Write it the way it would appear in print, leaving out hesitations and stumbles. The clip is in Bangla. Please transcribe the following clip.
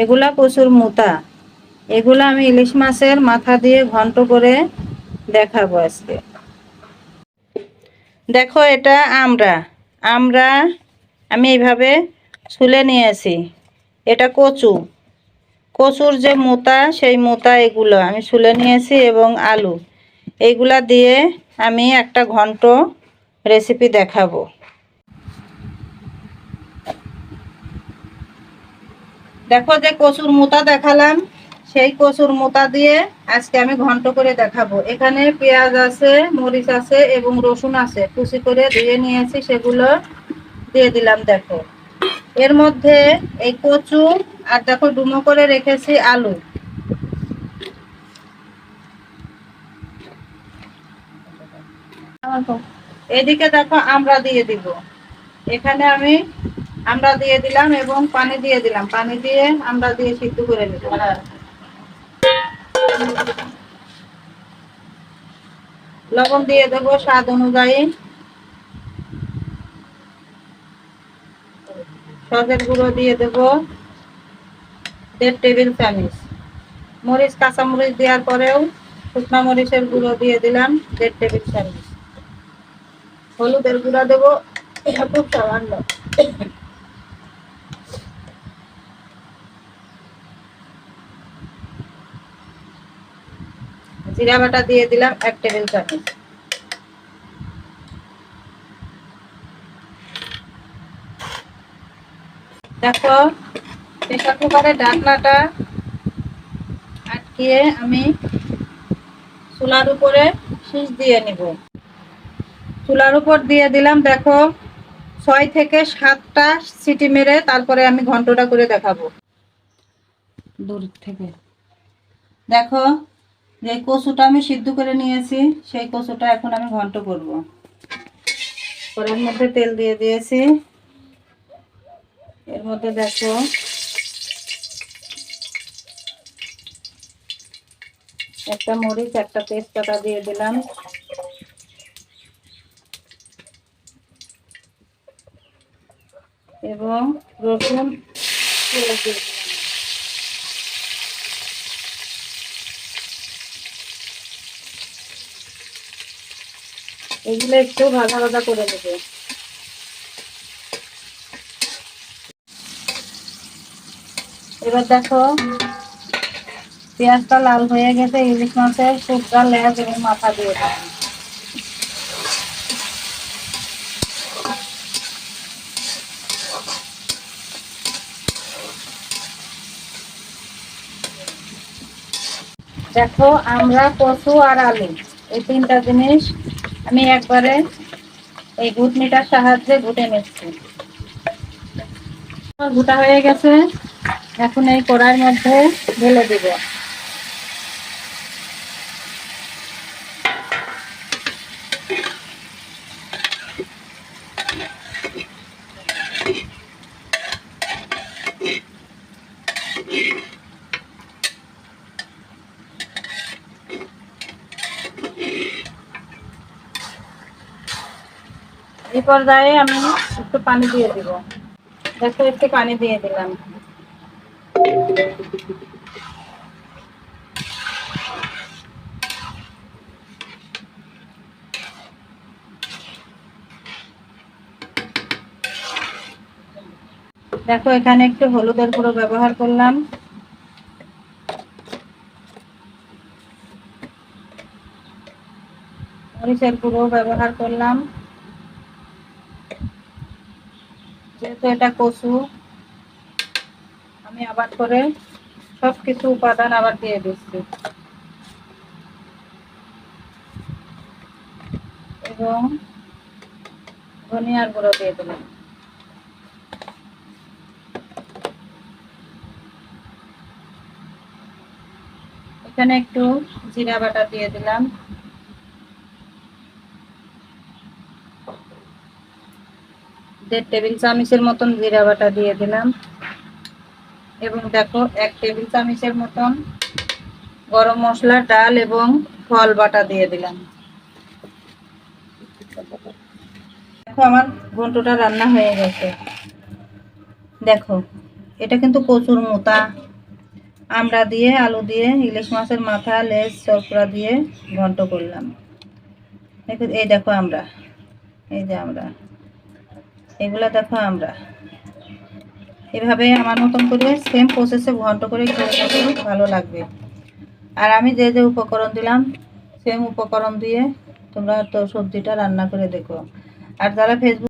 এগুলা কচুর মুতা। এগুলা আমি ইলিশ মাছের মাথা দিয়ে ঘন্ট করে দেখাবো আজকে। দেখো এটা আমরা আমরা আমি এইভাবে ছুলে নিয়েছি। এটা কচু, কচুর যে মোতা সেই মোতা এগুলো আমি ছুলে নিয়েছি, এবং আলু এইগুলা দিয়ে আমি একটা ঘন্ট রেসিপি দেখাবো। দেখো যে কচুর মোতা দেখালাম, সেই কচুর মোতা দিয়ে আজকে আমি ঘন্ট করে দেখাবো। এখানে পেঁয়াজ আছে, মরিচ আছে এবং রসুন আছে, কুচি করে ধুয়ে নিয়েছি, সেগুলো দিয়ে দিলাম। দেখো এর মধ্যে এই কচু আর দেখো ডুমো করে রেখেছি আলু। এদিকে দেখো আমরা দিয়ে দিব। এখানে আমি আমরা দিয়ে দিলাম এবং পানি দিয়ে দিলাম। পানি দিয়ে আমরা দিয়ে সিদ্ধ করে নেব। লবণ দিয়ে দেবো স্বাদ অনুযায়ী। সজের গুঁড়ো দিয়ে দেবো 1.5 টেবিল চামচ। মরিচ কাঁচা মরিচ দেওয়ার পরেও শুকনো মরিচের গুঁড়ো দিয়ে দিলাম 1.5 টেবিল চামচ। হলুদের গুঁড়া দেবো খুব সামান্য। জিরা বাটা দিয়ে দিলাম 1 টেবিল চামচ। দেখো প্রেসার কুকারের ঢাকনাটা আটকিয়ে আমি চুলার উপরে শীষ দিয়ে নিব। চুলার উপর দিয়ে দিলাম। দেখো 6 থেকে 7টা সিটি মেরে তারপরে আমি ঘন্টটা করে দেখাবো দূর থেকে। দেখো যে কচুটা আমি সিদ্ধ করে নিয়েছি, সেই কচুটা এখন আমি ঘন্ট করব। কড়াইয়ের মধ্যে তেল দিয়ে দিয়েছি। এর মধ্যে দেখো একটা মরিচ, একটা তেজপাতা দিয়ে দিলাম, এবং রসুন দিয়ে দিলাম। এগুলো একটু ভাজা ভাজা করে নেব। এবার দেখো পেঁয়াজটা লাল হয়ে গেছে। ইলিশ মাছের শুকনা লেজ এবং মাথা দিয়ে দিলাম। দেখো আমরা কচু আর আলু এই 3টা জিনিস আমি একবারে এই ঘুটনিটার সাহায্যে ঘুটে নিচ্ছি। ঘুটা হয়ে গেছে, এখন এই কড়াইয়ের মধ্যে ঢেলে দিব। এই পর্যায়ে আমি একটু পানি দিয়ে দিব। দেখো একটু পানি দিয়ে দিলাম। দেখো এখানে একটু হলুদের গুঁড়ো ব্যবহার করলাম, মরিচের গুঁড়ো ব্যবহার করলাম। যেহেতু এটা কচু, আমি আবার করে সবকিছু উপাদান আবার দিয়ে দিচ্ছি, এবং ধনিয়ার গুঁড়ো দিয়ে দিলাম। এখানে একটু জিরা বাটা দিয়ে দিলাম, 1.5 টেবিল চামচের মতন জিরা বাটা দিয়ে দিলাম, এবং দেখো 1 টেবিল চামচের মতন গরম মশলা, ডাল এবং ফল বাটা দিয়ে দিলাম। দেখো আমার ঘন্টটা রান্না হয়ে গেছে। দেখো এটা কিন্তু কচুর মোতা, আমরা দিয়ে, আলু দিয়ে, ইলিশ মাছের মাথা, লেজ, চরপুরা দিয়ে ঘন্ট করলাম। এই দেখো আমরা, এই যে আমরা, এগুলা দেখো আমরা এভাবে আমার মতন করে সেম প্রসেসে ঘন্ট করে খেলে দেখো, ভালো লাগবে। আর আমি যে যে উপকরণ দিলাম সেম উপকরণ দিয়ে তোমরা তো সবজিটা রান্না করে দেখো। আর যারা ফেসবুক